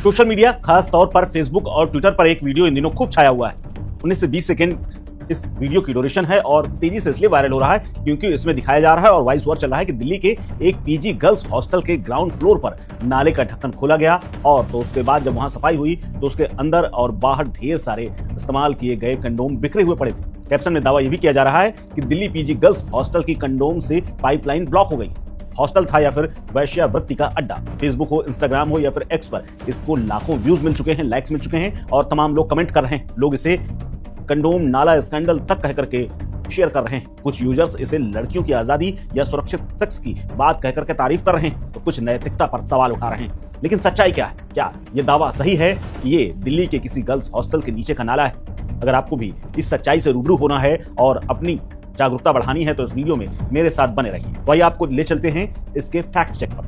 Social media खास तौर पर फेसबुक और ट्विटर पर एक वीडियो इन दिनों खूब छाया हुआ है। 19 से 20 सेकंड इस वीडियो की ड्यूरेशन है और तेजी से इसलिए वायरल हो रहा है क्योंकि इसमें दिखाया जा रहा है और वॉइस ओवर चल रहा है कि दिल्ली के एक पीजी गर्ल्स हॉस्टल के ग्राउंड फ्लोर पर नाले का ढक्कन खोला गया और तो उसके बाद जब वहां सफाई हुई तो उसके अंदर और बाहर ढेर सारे इस्तेमाल किए गए कंडोम बिखरे हुए पड़े थे। कैप्शन में दावा यह भी किया जा रहा है कि दिल्ली पीजी गर्ल्स हॉस्टल की कंडोम से पाइपलाइन ब्लॉक हो गई। हॉस्टल था या फिर वैश्यावृत्ति का अड्डा। फेसबुक हो, इंस्टाग्राम हो या फिर एक्स पर इसको लाखों व्यूज मिल चुके हैं, लाइक्स मिल चुके हैं और तमाम लोग कमेंट कर रहे हैं। लोग इसे कंडोम नाला स्कैंडल तक कह करके शेयर कर रहे हैं। कुछ यूजर्स इसे लड़कियों की आजादी या सुरक्षित सेक्स की बात कह करके तारीफ कर रहे हैं तो कुछ नैतिकता पर सवाल उठा रहे हैं। लेकिन सच्चाई क्या है? क्या यह दावा सही है कि ये दिल्ली के किसी गर्ल्स हॉस्टल के नीचे का नाला है? अगर आपको भी इस सच्चाई से रूबरू होना है और अपनी जागरूकता बढ़ानी है तो इस वीडियो में मेरे साथ बने रहिए। वही आपको ले चलते हैं इसके फैक्ट चेक पर।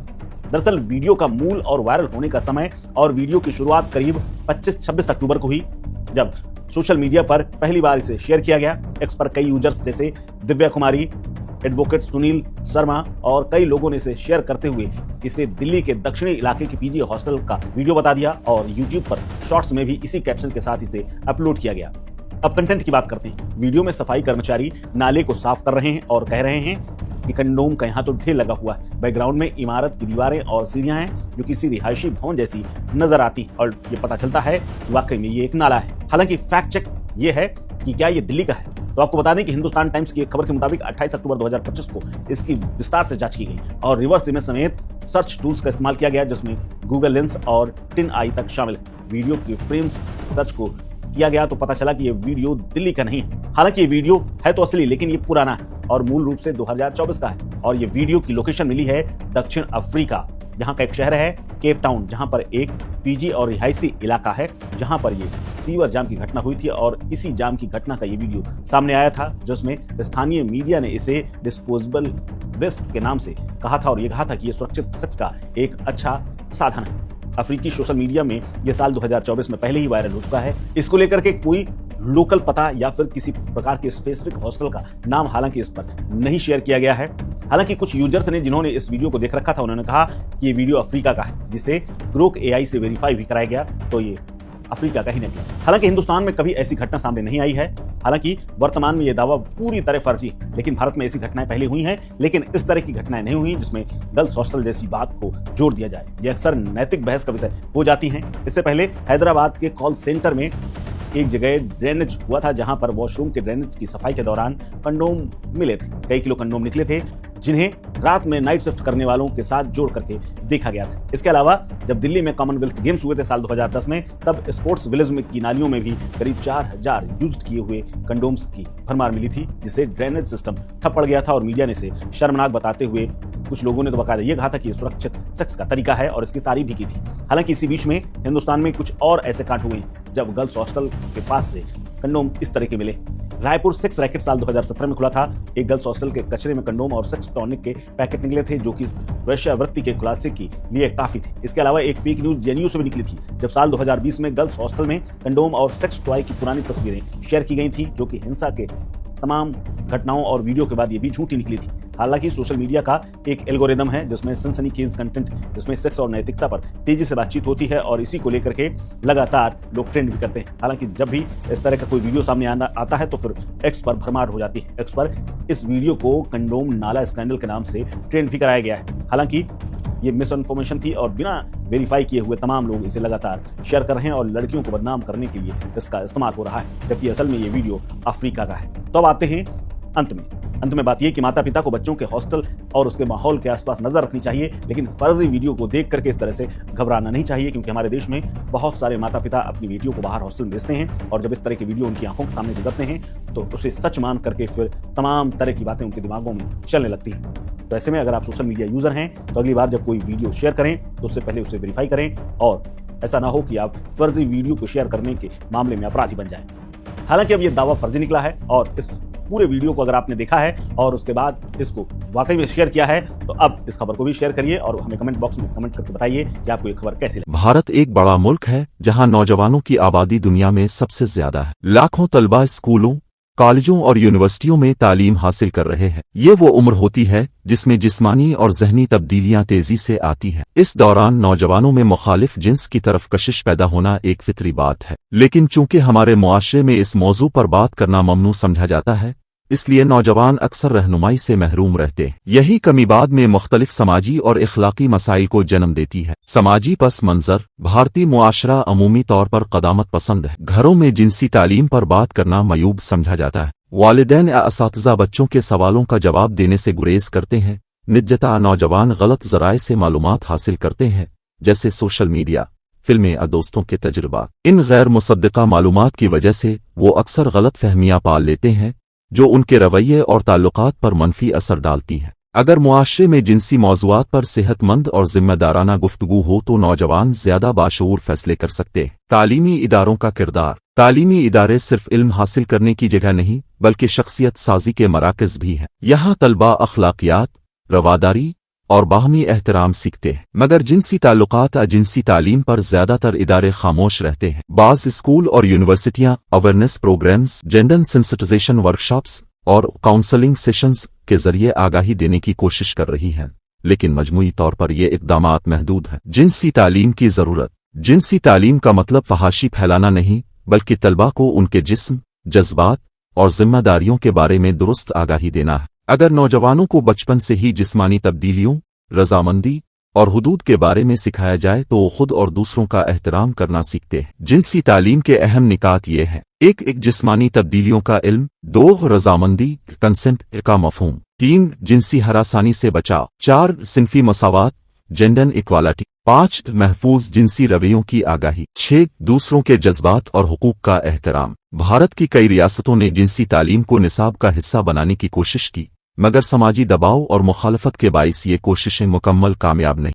दरअसल वीडियो का मूल और वायरल होने का समय और वीडियो की शुरुआत करीब 25-26 अक्टूबर को हुई, जब सोशल मीडिया पर पहली बार इसे शेयर किया गया। एक्स पर कई यूजर्स जैसे दिव्या कुमारी, एडवोकेट सुनील शर्मा और कई लोगों ने इसे शेयर करते हुए इसे दिल्ली के दक्षिणी इलाके की पीजी हॉस्टल का वीडियो बता दिया और यूट्यूब पर शॉर्ट्स में भी इसी कैप्शन के साथ इसे अपलोड किया गया। अब कंटेंट की बात करते हैं। वीडियो में सफाई कर्मचारी नाले को साफ कर रहे हैं और कह रहे हैं कि कंडोम का यहाँ तो ढेर लगा हुआ है। बैकग्राउंड में इमारत की दीवारें और सीढ़ियां हैं जो किसी रिहायशी भवन जैसी नजर आती और ये पता चलता है वाकई में ये एक नाला है। हालांकि फैक्ट चेक ये है कि क्या ये दिल्ली का है। तो आपको बता दें कि हिंदुस्तान टाइम्स की एक खबर के मुताबिक 28 अक्टूबर 2025 को इसकी विस्तार से जांच की गई और रिवर्स इमेज समेत सर्च टूल्स का इस्तेमाल किया गया जिसमें गूगल लेंस और टिन आई तक शामिल है। वीडियो की फ्रेम्स सर्च को किया गया तो पता चला कि ये वीडियो दिल्ली का नहीं है। हालांकि ये वीडियो है तो असली, लेकिन ये पुराना है और मूल रूप से 2024 का है और ये वीडियो की लोकेशन मिली है दक्षिण अफ्रीका। यहाँ का एक शहर है केप टाउन, जहाँ पर एक पीजी और रिहायशी इलाका है जहाँ पर ये सीवर जाम की घटना हुई थी और इसी जाम की घटना का ये वीडियो सामने आया था जिसमें स्थानीय मीडिया ने इसे डिस्पोजेबल वेस्ट के नाम से कहा था और ये कहा था कि ये सुरक्षित सेक्स का एक अच्छा साधन है। अफ्रीकी सोशल मीडिया में यह साल 2024 में पहले ही वायरल हो चुका है। इसको लेकर के कोई लोकल पता या फिर किसी प्रकार के स्पेसिफिक हॉस्टल का नाम हालांकि इस पर नहीं शेयर किया गया है। हालांकि कुछ यूजर्स ने जिन्होंने इस वीडियो को देख रखा था उन्होंने कहा कि ये वीडियो अफ्रीका का है, जिसे ग्रोक एआई से वेरीफाई भी कराया गया तो ये अफ्रीका का ही निकला। हालांकि हिंदुस्तान में कभी ऐसी घटना सामने नहीं आई है। हालांकि वर्तमान में यह दावा पूरी तरह फर्जी है, लेकिन भारत में ऐसी घटनाएं पहले हुई हैं, लेकिन इस तरह की घटनाएं नहीं हुई जिसमें गर्ल्स हॉस्टल जैसी बात को जोड़ दिया जाए। ये अक्सर नैतिक बहस का विषय हो जाती हैं। इससे पहले हैदराबाद के कॉल सेंटर में एक जगह ड्रेनेज हुआ था जहां पर वॉशरूम के ड्रेनेज की सफाई के दौरान कंडोम मिले थे। कई किलो कंडोम निकले थे जिन्हें रात में नाइट शिफ्ट करने वालों के साथ जोड़ करके देखा गया था। इसके अलावा जब दिल्ली में कॉमनवेल्थ गेम्स हुए थे साल 2010 में, तब स्पोर्ट्स विलेज में की नालियों में भी करीब 4000 यूज किए हुए कंडोम्स की भरमार मिली थी, जिससे ड्रेनेज सिस्टम ठप पड़ गया था और मीडिया ने इसे शर्मनाक बताते हुए कुछ लोगों ने तो बकायदा ये कहा था कि सुरक्षित सेक्स का तरीका है और इसकी तारीफ भी की थी। हालांकि इसी बीच में हिंदुस्तान में कुछ और ऐसे कांड हुए जब गर्ल्स हॉस्टल के पास से कंडोम इस तरह के मिले। रायपुर सेक्स रैकेट साल 2017 में खुला था। एक गर्ल्स हॉस्टल के कचरे में कंडोम और सेक्स टॉनिक के पैकेट निकले थे जो कि वैश्यावृत्ति के खुलासे के लिए काफी थे। इसके अलावा एक फेक न्यूज जेएनयू से भी निकली थी जब साल 2020 में गर्ल्स हॉस्टल में कंडोम और सेक्स टॉय की पुरानी तस्वीरें शेयर की गई थी जो कि हिंसा के तमाम घटनाओं और वीडियो के बाद ये भी झूठी निकली थी। हालांकि सोशल मीडिया का एक एल्गोरिदम है जिसमें सनसनीखेज कंटेंट, जिसमें सेक्स और नैतिकता पर तेजी से बातचीत होती है और इसी को लेकर के लगातार लोग ट्रेंड भी करते हैं। हालांकि जब भी इस तरह का कोई वीडियो सामने आता है तो फिर एक्स पर भरमार हो जाती है। एक्स पर इस वीडियो को कंडोम नाला स्कैंडल के नाम से ट्रेंड भी कराया गया है। हालांकि ये मिस इन्फॉर्मेशन थी और बिना वेरीफाई किए हुए तमाम लोग इसे लगातार शेयर कर रहे हैं और लड़कियों को बदनाम करने के लिए इसका इस्तेमाल हो रहा है, जबकि असल में ये वीडियो अफ्रीका का है। तो अब आते हैं अंत में बात यह कि माता पिता को बच्चों के हॉस्टल और उसके माहौल के आसपास नजर रखनी चाहिए, लेकिन फर्जी वीडियो को देख करके इस तरह से घबराना नहीं चाहिए, क्योंकि हमारे देश में बहुत सारे माता पिता अपनी बेटियों को बाहर हॉस्टल में भेजते हैं और जब इस तरह के वीडियो उनकी आंखों के सामने गुजरते हैं तो उसे सच मान करके फिर तमाम तरह की बातें उनके दिमागों में चलने लगती हैं। तो ऐसे में अगर आप सोशल मीडिया यूजर हैं तो अगली बार जब कोई वीडियो शेयर करें तो उससे पहले उसे वेरीफाई करें और ऐसा ना हो कि आप फर्जी वीडियो को शेयर करने के मामले में अपराधी बन जाएं। हालांकि अब ये दावा फर्जी निकला है और इस पूरे वीडियो को अगर आपने देखा है और उसके बाद इसको वाकई में शेयर किया है तो अब इस खबर को भी शेयर करिए और हमें कमेंट बॉक्स में कमेंट करके बताइए कि आपको ये खबर कैसी लगी। भारत एक बड़ा मुल्क है जहां नौजवानों की आबादी दुनिया में सबसे ज्यादा है। लाखों तलबा स्कूलों कॉलेजों और यूनिवर्सिटियों में तालीम हासिल कर रहे हैं। ये वो उम्र होती है जिसमें जिस्मानी और ज़हनी तब्दीलियां तेजी से आती हैं। इस दौरान नौजवानों में मुखालिफ जिन्स की तरफ कशिश पैदा होना एक फितरी बात है, लेकिन चूंकि हमारे मुआशरे में इस मौजू पर बात करना ममनू समझा जाता है, इसलिए नौजवान अक्सर रहनुमाई से महरूम रहते हैं। यही कमी बाद में मुख्तलिफ समाजी और इखलाकी मसाइल को जन्म देती है। समाजी पस मंजर। भारतीय मुआशरा अमूमी तौर पर क़दामत पसंद है। घरों में जिनसी तालीम पर बात करना मयूब समझा जाता है। वालिदैन या असातिज़ा बच्चों के सवालों का जवाब देने से गुरेज करते हैं। निजता नौजवान गलत ज़राए से मालूमात हासिल करते हैं, जैसे सोशल मीडिया, फिल्में या दोस्तों के तजुर्बा। इन गैर मुसद्दिक़ा मालूमात की वजह से वो अक्सर गलत फहमियाँ पाल लेते हैं, जो उनके रवैये और ताल्लुकात पर मनफी असर डालती हैं। अगर मुआशरे में जिनसी मौज़ूआत पर सेहतमंद और जिम्मेदाराना गुफ्तगू हो तो नौजवान ज्यादा बाशऊर फैसले कर सकते हैं। तालीमी इदारों का किरदार। तालीमी इदारे सिर्फ इल्म हासिल करने की जगह नहीं, बल्कि शख्सियत साजी के मराकज़ भी हैं। यहाँ तलबा अखलाकियात, रवादारी और बाहमी एहतराम सीखते हैं। मगर जिनसी ताल्लुकात या जिनसी तालीम पर ज्यादातर इदारे खामोश रहते हैं। बाज़ स्कूल और यूनिवर्सिटियां awareness programmes, gender sensitization workshops और काउंसलिंग सेशंस के जरिए आगाही देने की कोशिश कर रही हैं, लेकिन मजमूई तौर पर ये इक़दामात महदूद हैं। जिनसी तालीम की ज़रूरत। जिनसी तालीम का मतलब फहाशी फैलाना नहीं, बल्कि तलबा को उनके जिस्म, जज्बात और जिम्मेदारियों के बारे में दुरुस्त आगाही देना है। अगर नौजवानों को बचपन से ही जिस्मानी तब्दीलियों, रजामंदी और हुदूद के बारे में सिखाया जाए तो वो खुद और दूसरों का एहतराम करना सीखते हैं। जिनसी तालीम के अहम निकात ये हैं: एक जिस्मानी तब्दीलियों का इल्म, 2 रजामंदी कंसेंट का मफहूम, 3 जिनसी हरासानी से बचाव, 4 सिनफी मसावात जेंडर इक्वालिटी, 5 महफूज जिनसी रवैयों की आगाही, 6 दूसरों के जज्बात और हुकूक का एहतराम। भारत की कई रियासतों ने जिनसी तालीम को निसाब का हिस्सा बनाने की कोशिश की, मगर समाजी दबाव और मुखालफत के बाइस ये कोशिशें मुकम्मल कामयाब नहीं।